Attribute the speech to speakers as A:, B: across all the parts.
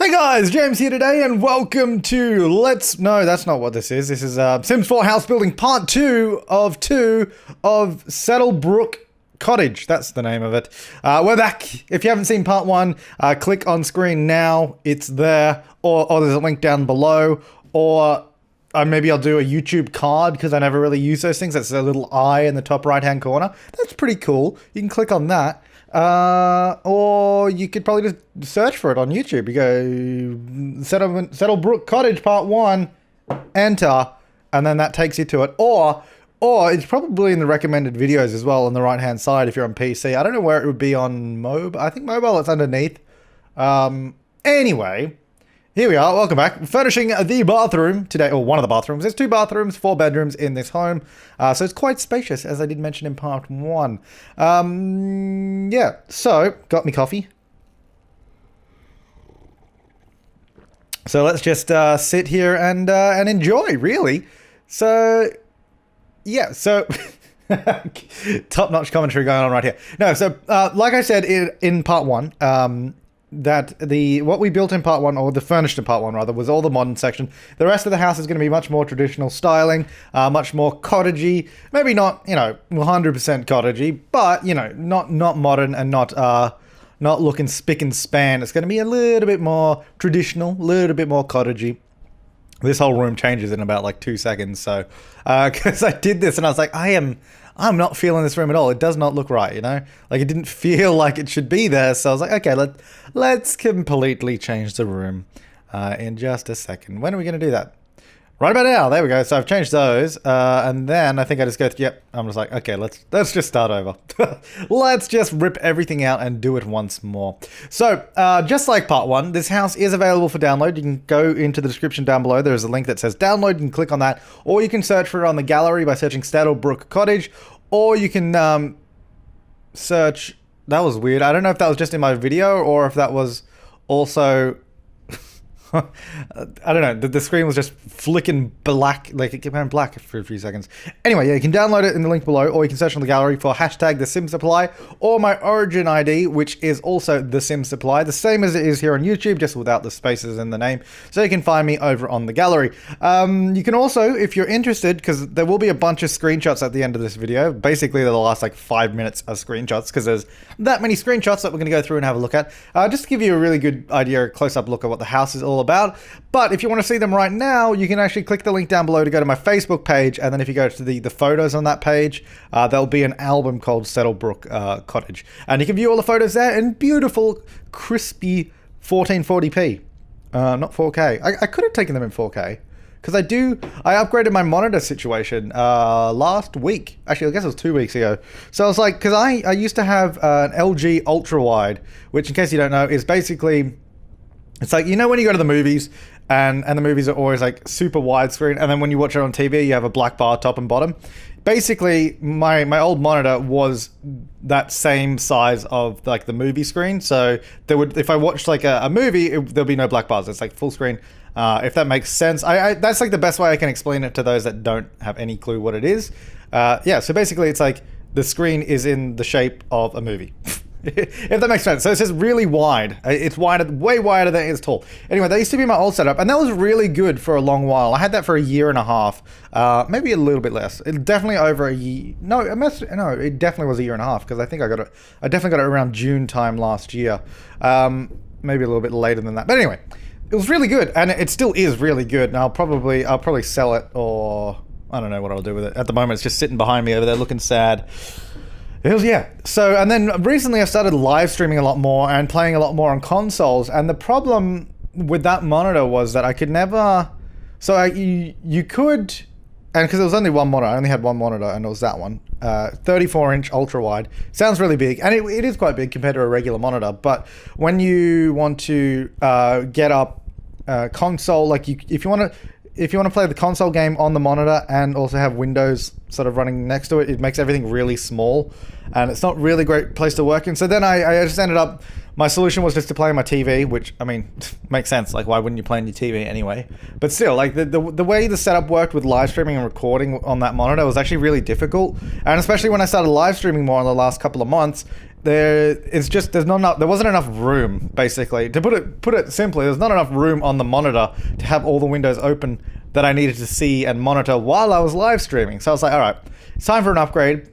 A: Hey guys, James here today and welcome to no, that's not what this is. This is Sims 4 House Building Part 2 of Settlebrooke Cottage. That's the name of it. We're back. If you haven't seen Part 1, click on screen now. It's there. Or there's a link down below. Or maybe I'll do a YouTube card because I never really use those things. That's a little eye in the top right-hand corner. That's pretty cool. You can click on that. Or you could probably just search for it on YouTube. You go Settlebrook Cottage Part 1, enter, and then that takes you to it. Or it's probably in the recommended videos as well on the right-hand side if you're on PC. I don't know where it would be on mobile. I think mobile it's underneath. Anyway, here we are. Welcome back. Furnishing the bathroom today, or one of the bathrooms. There's 2 bathrooms, 4 bedrooms in this home. So it's quite spacious, as I did mention in part 1. Yeah, so got me coffee. So let's just sit here and enjoy, really. So, yeah, so top-notch commentary going on right here. No, so like I said in part 1, that what we built in part 1, or the furnished in part 1 rather, was all the modern section. The rest of the house is going to be much more traditional styling, much more cottagey. Maybe not, 100% cottagey, but, not modern and not looking spick and span. It's going to be a little bit more traditional, a little bit more cottagey. This whole room changes in about like 2 seconds. So, because I did this and I was like, I'm not feeling this room at all. It does not look right, Like, it didn't feel like it should be there. So I was like, okay, let's completely change the room in just a second. When are we going to do that? Right about now. There we go. So I've changed those. And then I think I just go, yep. I'm just like, okay, let's just start over. Let's just rip everything out and do it once more. So just like part 1, this house is available for download. You can go into the description down below. There's a link that says download. You can click on that. Or you can search for it on the gallery by searching Settlebrook Cottage. Or you can search... That was weird. I don't know if that was just in my video or if that was also... I don't know. The screen was just flicking black, like it went black for a few seconds. Anyway, yeah, you can download it in the link below, or you can search on the gallery for hashtag The Sim Supply, or my origin ID, which is also The Sim Supply, the same as it is here on YouTube, just without the spaces in the name. So you can find me over on the gallery. You can also, if you're interested, because there will be a bunch of screenshots at the end of this video. Basically, they're the last like 5 minutes of screenshots, because there's that many screenshots that we're going to go through and have a look at. Just to give you a really good idea, a close-up look at what the house is all about. But if you want to see them right now, you can actually click the link down below to go to my Facebook page, and then if you go to the photos on that page, there'll be an album called Settlebrook Cottage, and you can view all the photos there in beautiful, crispy 1440p, not 4K. I could have taken them in 4K, because I upgraded my monitor situation last week. Actually, I guess it was 2 weeks ago. So I was like, because I used to have an LG ultra wide, which, in case you don't know, is basically... It's like, when you go to the movies and the movies are always like super widescreen, and then when you watch it on TV, you have a black bar top and bottom. Basically, my old monitor was that same size of like the movie screen. So if I watched like a movie, there'll be no black bars. It's like full screen. If that makes sense. That's like the best way I can explain it to those that don't have any clue what it is. Yeah, so basically it's like the screen is in the shape of a movie. If that makes sense. So it's just really wide. It's wider, way wider than it is tall. Anyway, that used to be my old setup, and that was really good for a long while. I had that for a year and a half, maybe a little bit less. It definitely over a year. No, it definitely was a year and a half, because I think I definitely got it around June time last year. Maybe a little bit later than that. But anyway, it was really good, and it still is really good. And I'll probably sell it, or I don't know what I'll do with it. At the moment, it's just sitting behind me over there looking sad. Yeah. So, and then recently I started live streaming a lot more and playing a lot more on consoles. And the problem with that monitor was that I could never... So you could... And because there was only one monitor, I only had one monitor, and it was that one. 34-inch ultra-wide. Sounds really big. And it is quite big compared to a regular monitor. But when you want to get up console, like if you want to play the console game on the monitor and also have Windows sort of running next to it, it makes everything really small, and it's not really a great place to work in. So then I just ended up, my solution was just to play on my TV, which, I mean, makes sense. Like, why wouldn't you play on your TV anyway? But still, like, the way the setup worked with live streaming and recording on that monitor was actually really difficult. And especially when I started live streaming more in the last couple of months, there wasn't enough room, basically. To put it simply, there's not enough room on the monitor to have all the windows open that I needed to see and monitor while I was live streaming. So I was like, all right, it's time for an upgrade.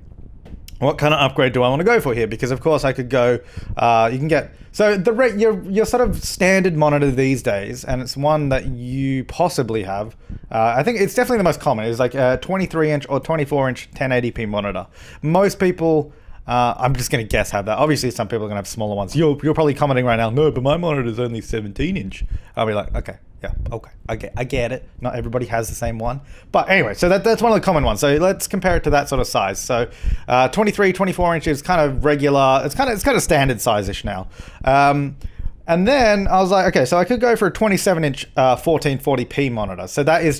A: What kind of upgrade do I want to go for here? Because of course I could go, you can get, so your sort of standard monitor these days, and it's one that you possibly have, I think it's definitely the most common, is like a 23-inch or 24-inch 1080p monitor. Most people, I'm just going to guess have that. Obviously some people are going to have smaller ones. You're probably commenting right now, no, but my monitor is only 17-inch. I'll be like, okay. Yeah, okay, I get it. Not everybody has the same one. But anyway, so that's one of the common ones. So let's compare it to that sort of size. So 23, 24 inches, kind of regular. It's kind of standard size-ish now. And then I was like, okay, so I could go for a 27-inch 1440p monitor. So that is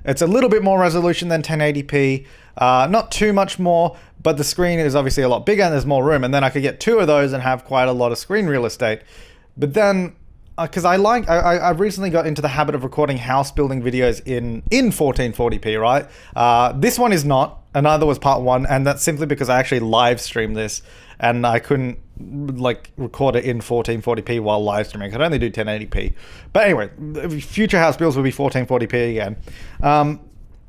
A: it's a little bit more resolution than 1080p. Not too much more, but the screen is obviously a lot bigger and there's more room. And then I could get two of those and have quite a lot of screen real estate. But then, because I've recently got into the habit of recording house building videos in 1440p, right? This one is not, and neither was part one, and that's simply because I actually live streamed this, and I couldn't like record it in 1440p while live streaming. I could only do 1080p. But anyway, future house builds will be 1440p again.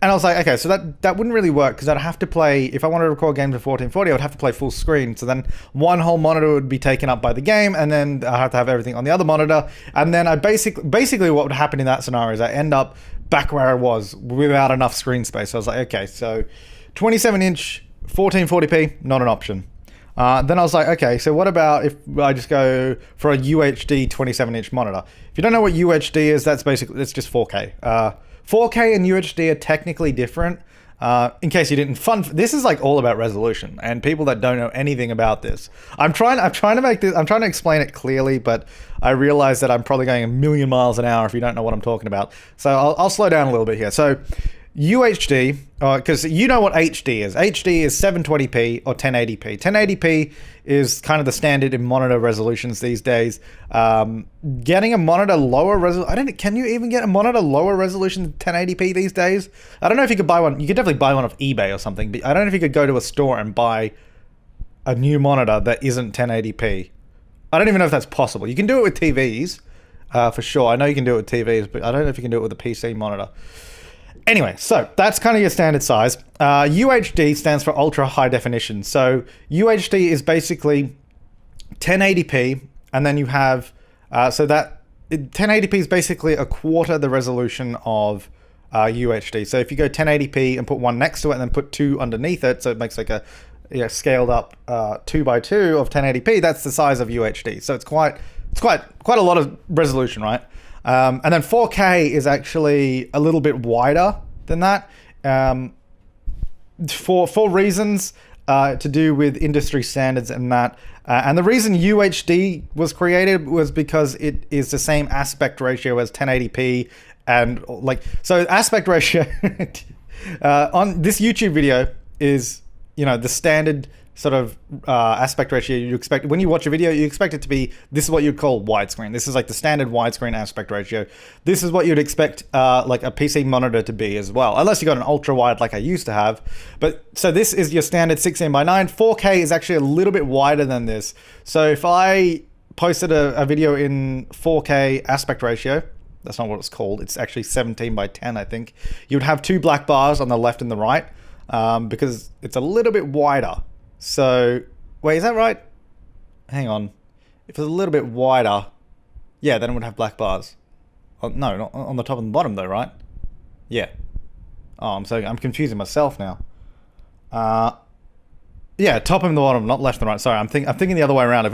A: And I was like, okay, so that wouldn't really work because I'd have to play, if I wanted to record games in 1440, I would have to play full screen. So then one whole monitor would be taken up by the game, and then I'd have to have everything on the other monitor. And then I basically what would happen in that scenario is I end up back where I was without enough screen space. So I was like, okay, so 27-inch 1440p, not an option. Then I was like, okay, so what about if I just go for a UHD 27-inch monitor? If you don't know what UHD is, that's just 4K. 4K and UHD are technically different. In case you didn't this is like all about resolution, and people that don't know anything about this, I'm trying to explain it clearly, but I realize that I'm probably going a million miles an hour if you don't know what I'm talking about. So I'll slow down a little bit here. So UHD, because you know what HD is. HD is 720p or 1080p. 1080p is kind of the standard in monitor resolutions these days. Getting a monitor lower resolution, can you even get a monitor lower resolution than 1080p these days? I don't know if you could buy one. You could definitely buy one off eBay or something, but I don't know if you could go to a store and buy a new monitor that isn't 1080p. I don't even know if that's possible. You can do it with TVs, for sure. I know you can do it with TVs, but I don't know if you can do it with a PC monitor. Anyway, so that's kind of your standard size. UHD stands for ultra high definition. So UHD is basically 1080p, and then you have, so that 1080p is basically a quarter the resolution of UHD. So if you go 1080p and put one next to it and then put two underneath it, so it makes like a scaled up 2x2 of 1080p, that's the size of UHD. So it's quite a lot of resolution, right? And then 4K is actually a little bit wider than that, for reasons to do with industry standards and that. And the reason UHD was created was because it is the same aspect ratio as 1080p, and so aspect ratio on this YouTube video is, the standard sort of aspect ratio you expect when you watch a video. You expect it to be, this is what you'd call widescreen. This is like the standard widescreen aspect ratio. This is what you'd expect like a PC monitor to be as well, unless you got an ultra wide like I used to have. But so this is your standard 16:9. 4K is actually a little bit wider than this. So if I posted a video in 4K aspect ratio, that's not what it's called, it's actually 17:10, I think, you would have two black bars on the left and the right, because it's a little bit wider. So, wait, is that right? Hang on. If it's a little bit wider, yeah, then it would have black bars. Oh, no, not on the top and the bottom though, right? Yeah. Oh, I'm confusing myself now. Yeah, top and the bottom, not left and right. Sorry, I'm thinking the other way around. If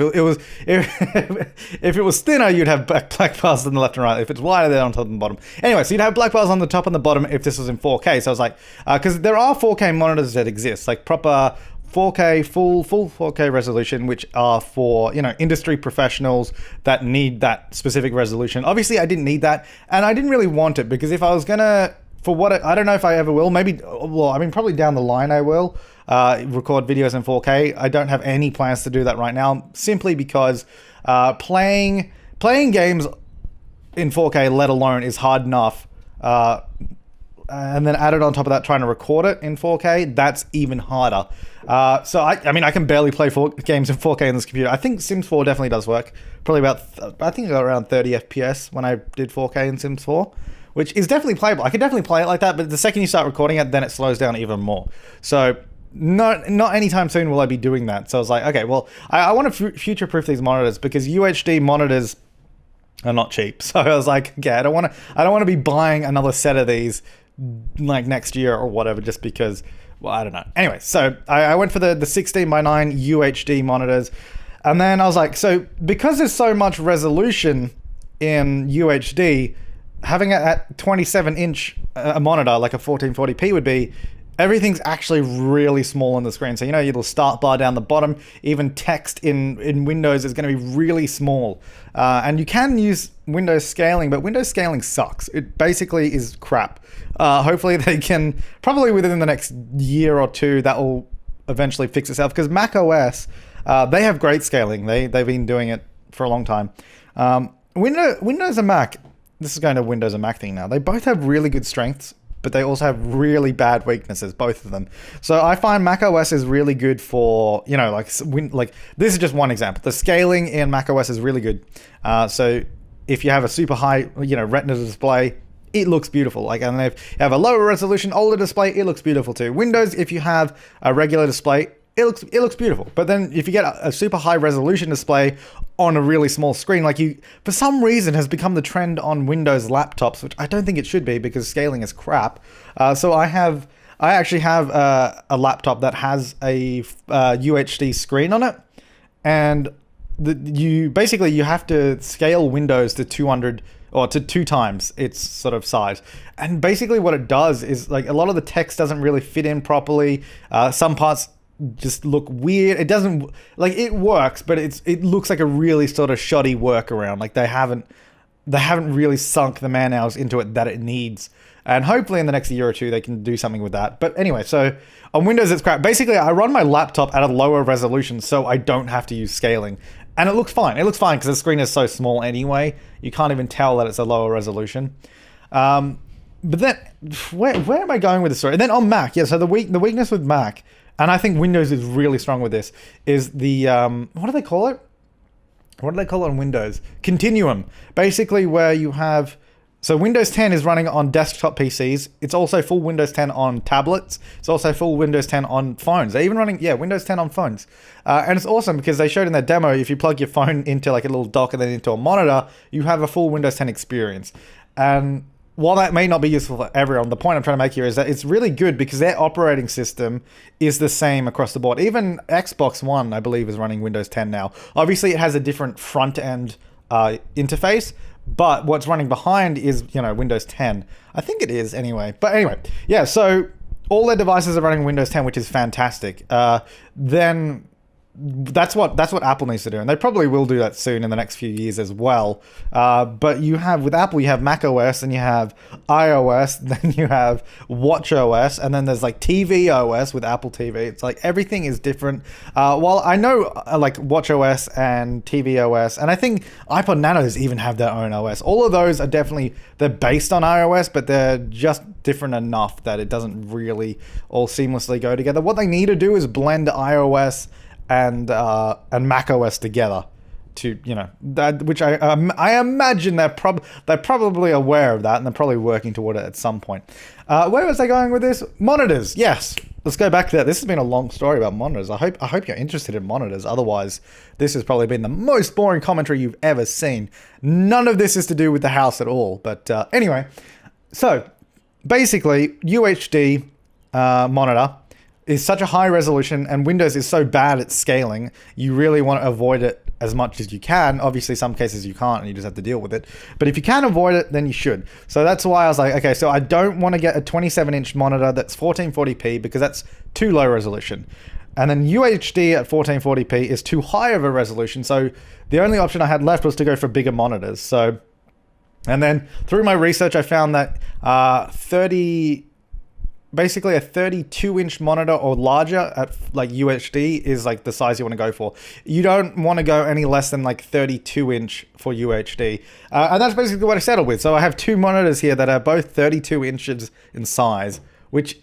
A: it was thinner, you'd have black bars on the left and right. If it's wider, then on top and bottom. Anyway, so you'd have black bars on the top and the bottom if this was in 4K. So I was like, because there are 4K monitors that exist, like proper 4K, full 4K resolution, which are for, industry professionals that need that specific resolution. Obviously, I didn't need that, and I didn't really want it, because if I was gonna, I don't know if I ever will, probably down the line I will, record videos in 4K. I don't have any plans to do that right now, simply because playing games in 4K, let alone, is hard enough. and then added on top of that trying to record it in 4K, that's even harder. So I mean, I can barely play games in 4K on this computer. I think Sims 4 definitely does work. Probably about, I think I got around 30 FPS when I did 4K in Sims 4, which is definitely playable. I could definitely play it like that, but the second you start recording it, then it slows down even more. So not anytime soon will I be doing that. So I was like, okay, well, I want to future-proof these monitors because UHD monitors are not cheap. So I was like, okay, I don't want to be buying another set of these like next year or whatever, just because, well, I don't know. Anyway, so I went for the 16:9 UHD monitors, and then I was like, so because there's so much resolution in UHD, having it at 27-inch a monitor like a 1440p would be, everything's actually really small on the screen. So, you know, your little start bar down the bottom, even text in Windows is going to be really small. And you can use Windows scaling, but Windows scaling sucks. It basically is crap. Hopefully they can, probably within the next year or two, that will eventually fix itself. Because Mac OS, they have great scaling. They've been doing it for a long time. Windows and Mac, this is going to Windows and Mac thing now. They both have really good strengths, but they also have really bad weaknesses, both of them. So I find Mac OS is really good for, you know, like this is just one example. The scaling in Mac OS is really good. So if you have a super high, you know, Retina display, it looks beautiful. Like, and if you have a lower resolution, older display, it looks beautiful too. Windows, if you have a regular display, it looks beautiful. But then if you get a super high resolution display on a really small screen, like for some reason has become the trend on Windows laptops, which I don't think it should be because scaling is crap. So I actually have a laptop that has a UHD screen on it, and you have to scale Windows to 200 or to 2 times its sort of size. And basically what it does is, like, a lot of the text doesn't really fit in properly. Some parts just look weird. It doesn't, like, it works, but it looks like a really sort of shoddy workaround. Like they haven't really sunk the man hours into it that it needs. And hopefully in the next year or two they can do something with that. But anyway, so on Windows it's crap. Basically I run my laptop at a lower resolution so I don't have to use scaling. And it looks fine. It looks fine because the screen is so small anyway. You can't even tell that it's a lower resolution. But then where am I going with this story? And then on Mac, yeah, so the weakness with Mac, and I think Windows is really strong with this, is the, what do they call it? What do they call it on Windows? Continuum. Basically where you have, so Windows 10 is running on desktop PCs. It's also full Windows 10 on tablets. It's also full Windows 10 on phones. They're even running, yeah, Windows 10 on phones. And it's awesome because they showed in their demo, if you plug your phone into like a little dock and then into a monitor, you have a full Windows 10 experience. And while that may not be useful for everyone, the point I'm trying to make here is that it's really good because their operating system is the same across the board. Even Xbox One, I believe, is running Windows 10 now. Obviously, it has a different front-end interface, but what's running behind is, you know, Windows 10. I think it is anyway. But anyway, yeah, so all their devices are running Windows 10, which is fantastic. Then that's what Apple needs to do, and they probably will do that soon in the next few years as well. But with Apple, you have Mac OS, and you have iOS, then you have Watch OS, and then there's like TV OS with Apple TV. It's like everything is different. While I know like Watch OS and TV OS, and I think iPod Nanos even have their own OS. All of those are they're based on iOS, but they're just different enough that it doesn't really all seamlessly go together. What they need to do is blend iOS and Mac OS together to, you know, that, which I imagine they're probably aware of that, and they're probably working toward it at some point. Where was I going with this? Monitors, yes. Let's go back to that. This has been a long story about monitors. I hope you're interested in monitors. Otherwise, this has probably been the most boring commentary you've ever seen. None of this is to do with the house at all. But anyway, so basically, UHD monitor is such a high resolution, and Windows is so bad at scaling, you really want to avoid it as much as you can. Obviously, some cases you can't, and you just have to deal with it. But if you can avoid it, then you should. So that's why I was like, okay, so I don't want to get a 27-inch monitor that's 1440p because that's too low resolution. And then UHD at 1440p is too high of a resolution. So the only option I had left was to go for bigger monitors. So, and then through my research, I found that basically a 32-inch monitor or larger at like UHD is like the size you want to go for. You don't want to go any less than like 32-inch for UHD. And that's basically what I settled with. So I have two monitors here that are both 32 inches in size, which,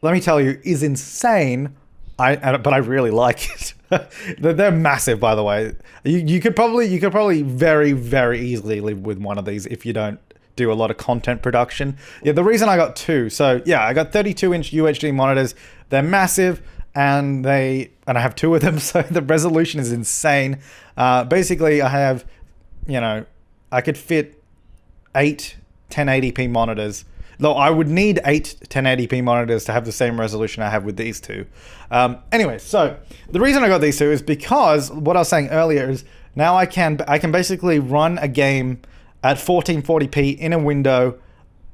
A: let me tell you, is insane. But I really like it. They're massive, by the way. You could probably very, very easily live with one of these if you don't do a lot of content production. Yeah, the reason I got two, so yeah, I got 32-inch UHD monitors. They're massive, and I have two of them, so the resolution is insane. Basically, I have, I could fit 8 1080p monitors. Though I would need 8 1080p monitors to have the same resolution I have with these two. Anyway, so the reason I got these two is because what I was saying earlier is now I can basically run a game at 1440p in a window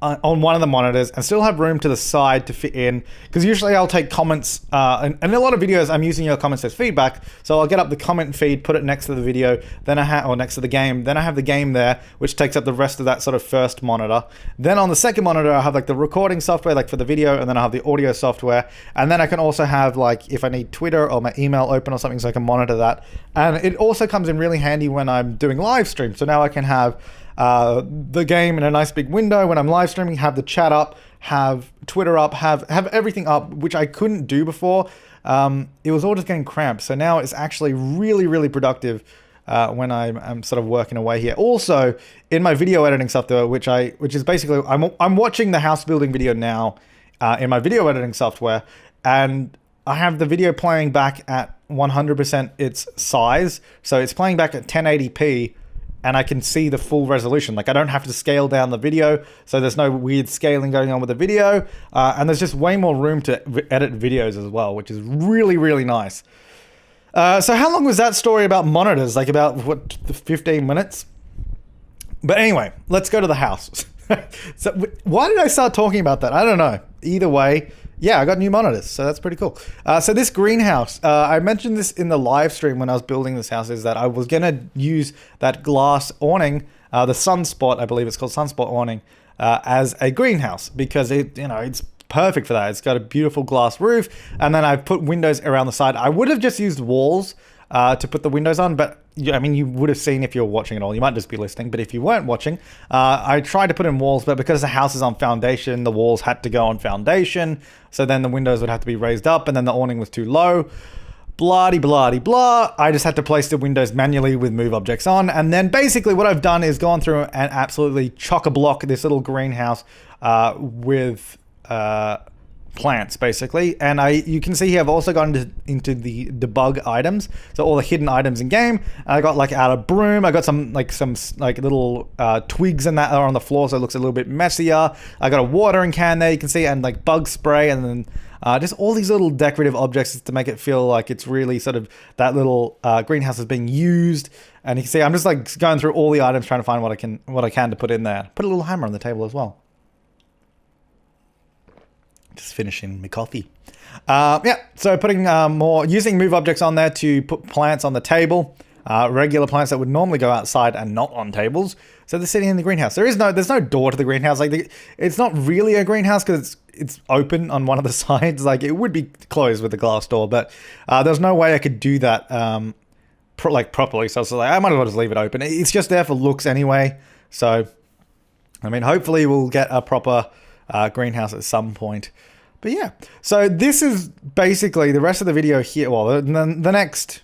A: on one of the monitors and still have room to the side to fit in, because usually I'll take comments and in a lot of videos I'm using your comments as feedback, so I'll get up the comment feed, put it next to the video, then or next to the game, then I have the game there, which takes up the rest of that sort of first monitor. Then on the second monitor I have like the recording software like for the video, and then I have the audio software, and then I can also have like if I need Twitter or my email open or something, so I can monitor that. And it also comes in really handy when I'm doing live stream, so now I can have the game in a nice big window when I'm live streaming, have the chat up, have Twitter up, have everything up, which I couldn't do before. It was all just getting cramped. So now it's actually really, really productive when I'm sort of working away here. Also, in my video editing software, which is basically, I'm watching the house building video now in my video editing software, and I have the video playing back at 100% its size. So it's playing back at 1080p, and I can see the full resolution. Like I don't have to scale down the video, so there's no weird scaling going on with the video, and there's just way more room to edit videos as well, which is really, really nice. So how long was that story about monitors? Like about, what, 15 minutes? But anyway, let's go to the house. So why did I start talking about that? I don't know. Either way, yeah, I got new monitors, so that's pretty cool. So this greenhouse, I mentioned this in the live stream when I was building this house, is that I was going to use that glass awning, the Sunspot, I believe it's called Sunspot awning, as a greenhouse, because it's perfect for that. It's got a beautiful glass roof, and then I've put windows around the side. I would have just used walls to put the windows on, but I mean, you would have seen if you're watching it all. You might just be listening, but if you weren't watching, I tried to put in walls, but because the house is on foundation, the walls had to go on foundation, so then the windows would have to be raised up, and then the awning was too low. Blah-de-blah-de-blah. I just had to place the windows manually with move objects on, and then basically what I've done is gone through and absolutely chock-a-block this little greenhouse with plants, basically. And you can see here I've also gone into the debug items, so all the hidden items in game. I got like out a broom, I got some little twigs and that are on the floor, so it looks a little bit messier. I got a watering can there, you can see, and like bug spray, and then just all these little decorative objects to make it feel like it's really sort of that little greenhouse is being used. And you can see I'm just like going through all the items trying to find what I can to put in there. Put a little hammer on the table as well. Just finishing my coffee. Yeah, so putting using move objects on there to put plants on the table, regular plants that would normally go outside and not on tables. So they're sitting in the greenhouse. There's no door to the greenhouse. Like it's not really a greenhouse because it's open on one of the sides. Like it would be closed with a glass door, but there's no way I could do that properly. So I was like, I might as well just leave it open. It's just there for looks anyway. So I mean, hopefully we'll get a proper greenhouse at some point. But yeah, so this is basically the rest of the video here. Well, the next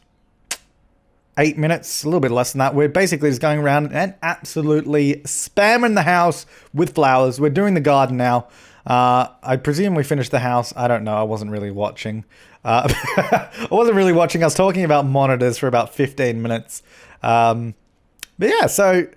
A: 8 minutes, a little bit less than that, we're basically just going around and absolutely spamming the house with flowers. We're doing the garden now. I presume we finished the house. I don't know. I wasn't really watching. I was talking about monitors for about 15 minutes. But yeah, so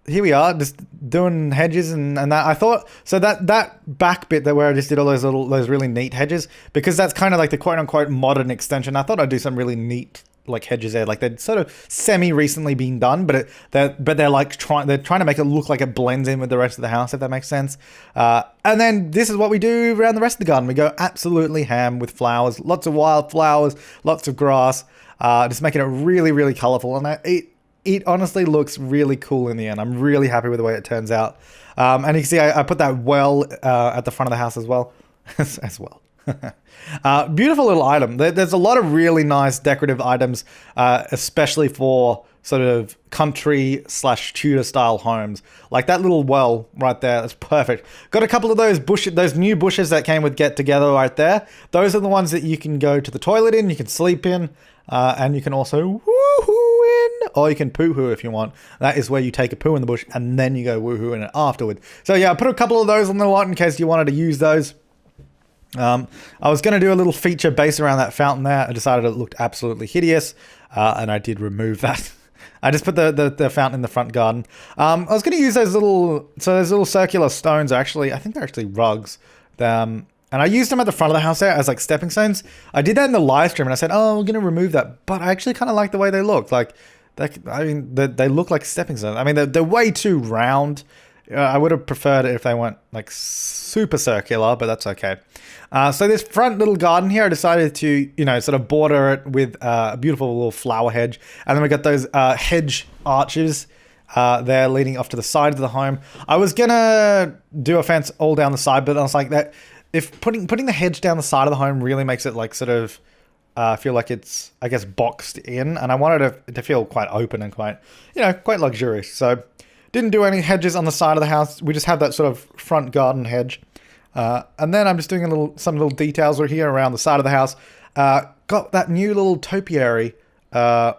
A: here we are, just doing hedges and that. I thought, so that back bit where I just did all those really neat hedges, because that's kind of like the quote unquote modern extension. I thought I'd do some really neat like hedges there, like they'd sort of semi-recently been done, but they're like trying to make it look like it blends in with the rest of the house, if that makes sense. And then this is what we do around the rest of the garden. We go absolutely ham with flowers, lots of wild flowers, lots of grass, just making it really, really colorful. And it honestly looks really cool in the end. I'm really happy with the way it turns out. And you can see I put that well at the front of the house as well. as well. Beautiful little item. There's a lot of really nice decorative items, especially for sort of country / Tudor style homes. Like that little well right there, that's perfect. Got a couple of those new bushes that came with Get Together right there. Those are the ones that you can go to the toilet in, you can sleep in, and you can also woohoo in, or you can poo-hoo if you want. That is where you take a poo in the bush and then you go woohoo in it afterward. So yeah, I put a couple of those on the lot in case you wanted to use those. I was going to do a little feature based around that fountain there. I decided it looked absolutely hideous, and I did remove that. I just put the fountain in the front garden. I was going to use those little circular stones. I think they're actually rugs. And I used them at the front of the house there as like stepping stones. I did that in the live stream and I said, oh, we're going to remove that. But I actually kind of like the way they look. Like, they look like stepping stones. I mean, they're way too round. I would have preferred it if they weren't like super circular, but that's okay. So this front little garden here, I decided to, sort of border it with a beautiful little flower hedge. And then we got those hedge arches there leading off to the side of the home. I was going to do a fence all down the side, but I was like, that if putting the hedge down the side of the home really makes it like sort of feel like it's, I guess, boxed in. And I wanted it to feel quite open and quite luxurious. So didn't do any hedges on the side of the house. We just have that sort of front garden hedge. And then I'm just doing some little details right here around the side of the house. Got that new little topiary. I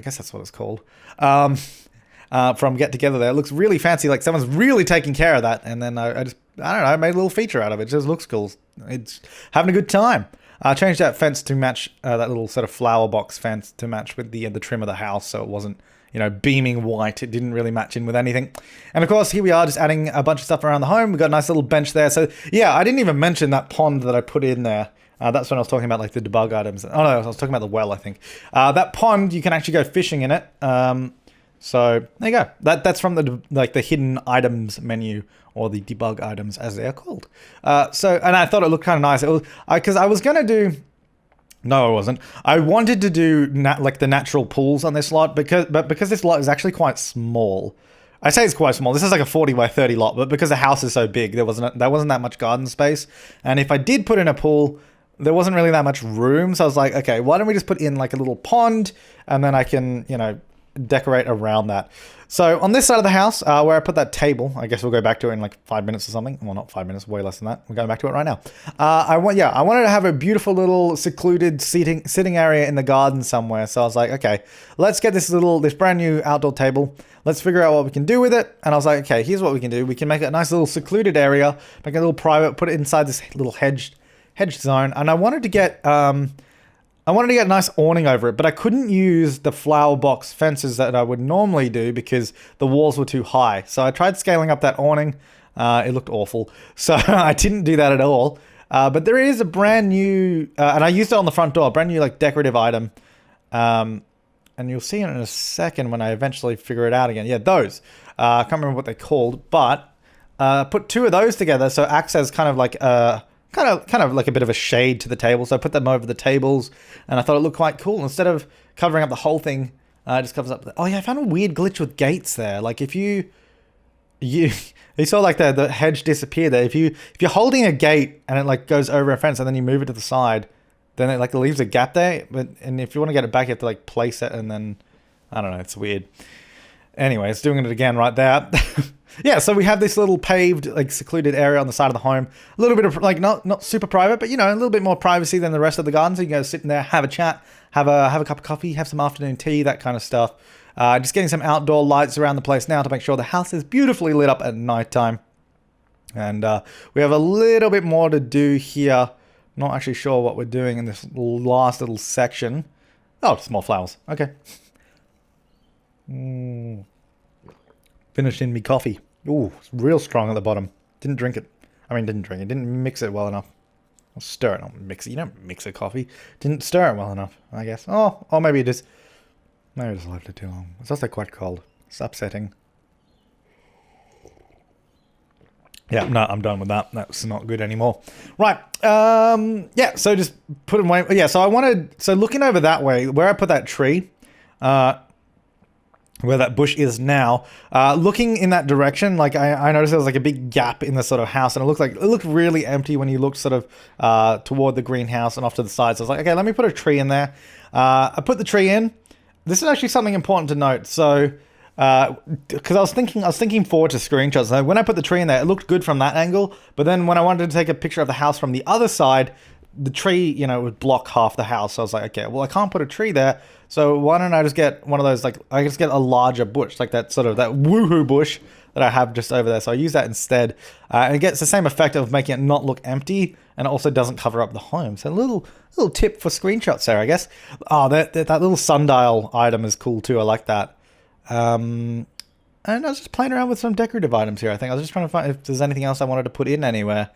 A: guess that's what it's called. From Get Together there. It looks really fancy. Like someone's really taking care of that. And then I don't know, I made a little feature out of it. It just looks cool. It's having a good time. I changed that fence to match that little sort of flower box fence to match with the trim of the house. So it wasn't, beaming white. It didn't really match in with anything. And of course, here we are just adding a bunch of stuff around the home. We've got a nice little bench there. So yeah, I didn't even mention that pond that I put in there. That's when I was talking about like the debug items. Oh no, I was talking about the well, I think. That pond, you can actually go fishing in it. So there you go. That's from the hidden items menu, or the debug items as they are called. And I thought it looked kind of nice. It was because I was gonna do. No, I wasn't. I wanted to do the natural pools on this lot because this lot is actually quite small. I say it's quite small. This is like a 40 by 30 lot, but because the house is so big, there wasn't that much garden space. And if I did put in a pool, there wasn't really that much room. So I was like, okay, why don't we just put in like a little pond, and then I can, decorate around that. So on this side of the house, where I put that table, I guess we'll go back to it in like 5 minutes or something. Well, not 5 minutes, way less than that. We're going back to it right now. I wanted to have a beautiful little secluded sitting area in the garden somewhere. So I was like, okay, let's get this brand new outdoor table. Let's figure out what we can do with it. And I was like, okay, here's what we can do. We can make it a nice little secluded area, make it a little private, put it inside this little hedge zone. And I wanted to get a nice awning over it, but I couldn't use the flower box fences that I would normally do because the walls were too high. So I tried scaling up that awning. It looked awful. So I didn't do that at all. But there is a brand new, and I used it on the front door, brand new like decorative item. And you'll see it in a second when I eventually figure it out again. Yeah, those. I can't remember what they're called, but put two of those together so it acts as kind of like kind of like a bit of a shade to the table. So I put them over the tables, and I thought it looked quite cool. Instead of covering up the whole thing, it just covers up. Oh yeah, I found a weird glitch with gates there. Like if you saw like the hedge disappear there. If you're holding a gate and it like goes over a fence and then you move it to the side, then it like leaves a gap there. And if you want to get it back, you have to like place it, and then I don't know. It's weird. Anyway, it's doing it again right there. Yeah, so we have this little paved, like, secluded area on the side of the home. A little bit of, like, not super private, but, a little bit more privacy than the rest of the garden. So you can go sit in there, have a chat, have a cup of coffee, have some afternoon tea, that kind of stuff. Just getting some outdoor lights around the place now to make sure the house is beautifully lit up at nighttime. And we have a little bit more to do here. Not actually sure what we're doing in this last little section. Oh, small flowers. Okay. Finished in me coffee. Ooh, it's real strong at the bottom. Didn't drink it. Didn't mix it well enough. I'll stir it, not mix it. You don't mix a coffee. Didn't stir it well enough, I guess. Oh, or maybe it just... Maybe I just left it too long. It's also quite cold. It's upsetting. Yeah, no, I'm done with that. That's not good anymore. Right. Yeah, so just put it away. Yeah, so looking over that way, where I put that tree... where that bush is now. Looking in that direction, like I noticed there was like a big gap in the sort of house, and it looked really empty when you looked sort of toward the greenhouse and off to the side. So I was like, okay, let me put a tree in there. I put the tree in. This is actually something important to note. So, because I was thinking forward to screenshots. So when I put the tree in there, it looked good from that angle. But then when I wanted to take a picture of the house from the other side, the tree, you know, would block half the house. So I was like, okay, well, I can't put a tree there. So why don't I just get one of those, like, I just get a larger bush, like that sort of, that woohoo bush that I have just over there. So I use that instead. And it gets the same effect of making it not look empty, and it also doesn't cover up the home. So a little tip for screenshots there, I guess. Oh, that little sundial item is cool too. I like that. And I was just playing around with some decorative items here. I think I was just trying to find if there's anything else I wanted to put in anywhere.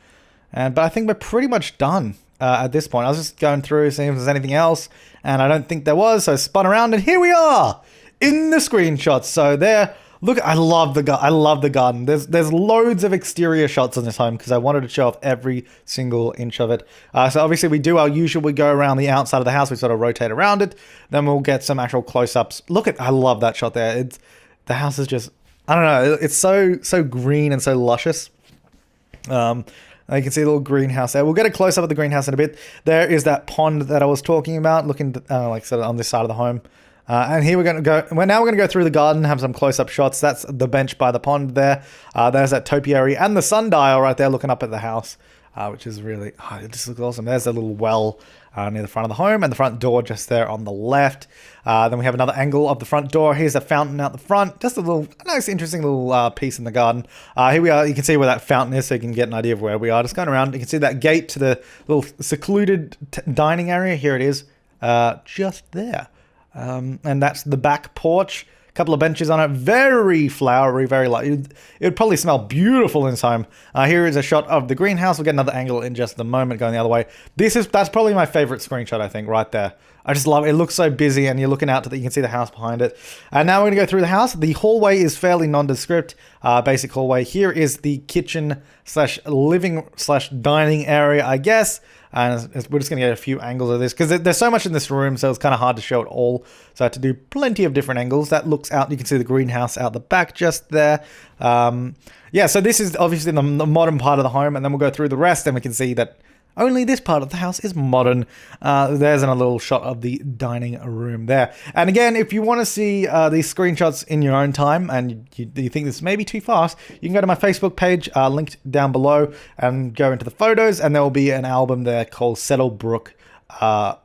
A: But I think we're pretty much done at this point. I was just going through, seeing if there's anything else, and I don't think there was. So I spun around, and here we are in the screenshots. So there. Look, I love the garden. There's loads of exterior shots on this home because I wanted to show off every single inch of it. So obviously we do our usual. We go around the outside of the house. We sort of rotate around it. Then we'll get some actual close-ups. I love that shot there. The house is just, I don't know. It's so green and so luscious. You can see a little greenhouse there. We'll get a close-up of the greenhouse in a bit. There is that pond that I was talking about, looking like sort of on this side of the home. And here we're going to go. Well, now we're going to go through the garden, have some close-up shots. That's the bench by the pond there. There's that topiary and the sundial right there looking up at the house, which is really, it just looks awesome. There's a little well near the front of the home, and the front door just there on the left. Then we have another angle of the front door. Here's a fountain out the front. Just a nice, interesting little piece in the garden. Here we are. You can see where that fountain is, so you can get an idea of where we are. Just going around, you can see that gate to the little secluded dining area. Here it is, just there. And that's the back porch. A couple of benches on it. Very flowery, very light. It would probably smell beautiful in this home. Here is a shot of the greenhouse. We'll get another angle in just a moment going the other way. That's probably my favorite screenshot, I think, right there. I just love it. It looks so busy, and you're looking out you can see the house behind it. And now we're going to go through the house. The hallway is fairly nondescript. Basic hallway. Here is the kitchen / living / dining area, I guess. And we're just going to get a few angles of this because there's so much in this room, so it's kind of hard to show it all. So I had to do plenty of different angles. That looks out. You can see the greenhouse out the back just there. Yeah, so this is obviously the modern part of the home, and then we'll go through the rest, and we can see that only this part of the house is modern. There's a little shot of the dining room there. And again, if you want to see these screenshots in your own time and you think this may be too fast, you can go to my Facebook page, linked down below, and go into the photos, and there will be an album there called Settlebrooke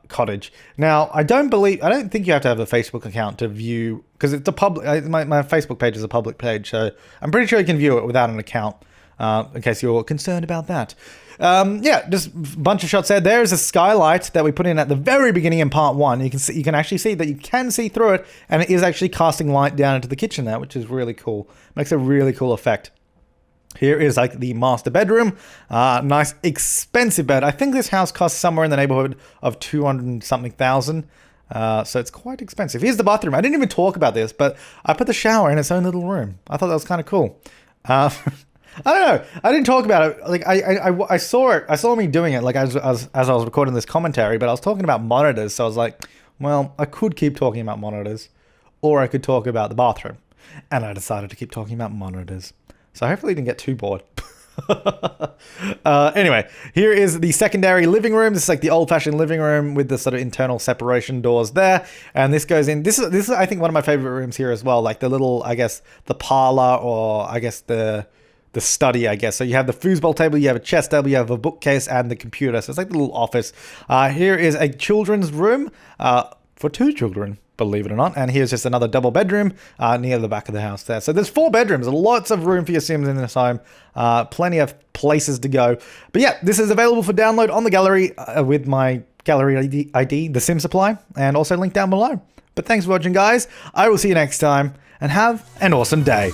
A: Cottage. Now, I don't think you have to have a Facebook account to view, because it's a public, my Facebook page is a public page, so I'm pretty sure you can view it without an account, in case you're concerned about that. Yeah, just a bunch of shots there. There's a skylight that we put in at the very beginning in part 1. You can actually see that you can see through it, and it is actually casting light down into the kitchen there, which is really cool. Makes a really cool effect. Here is like the master bedroom. Nice expensive bed. I think this house costs somewhere in the neighborhood of 200-something thousand. So it's quite expensive. Here's the bathroom. I didn't even talk about this, but I put the shower in its own little room. I thought that was kind of cool. I don't know. I didn't talk about it. Like I saw it. I saw me doing it. Like as I was recording this commentary, but I was talking about monitors. So I was like, well, I could keep talking about monitors, or I could talk about the bathroom, and I decided to keep talking about monitors. So hopefully you didn't get too bored. Anyway, here is the secondary living room. This is like the old-fashioned living room with the sort of internal separation doors there, and this goes in. This is I think one of my favorite rooms here as well. Like the little, I guess, the parlor, or I guess the study, I guess. So you have the foosball table, you have a chess table, you have a bookcase, and the computer. So it's like the little office. Here is a children's room for 2 children, believe it or not. And here's just another double bedroom near the back of the house there. So there's 4 bedrooms, lots of room for your Sims in this home. Plenty of places to go. But yeah, this is available for download on the gallery with my gallery ID, the Sim Supply, and also linked down below. But thanks for watching, guys. I will see you next time, and have an awesome day.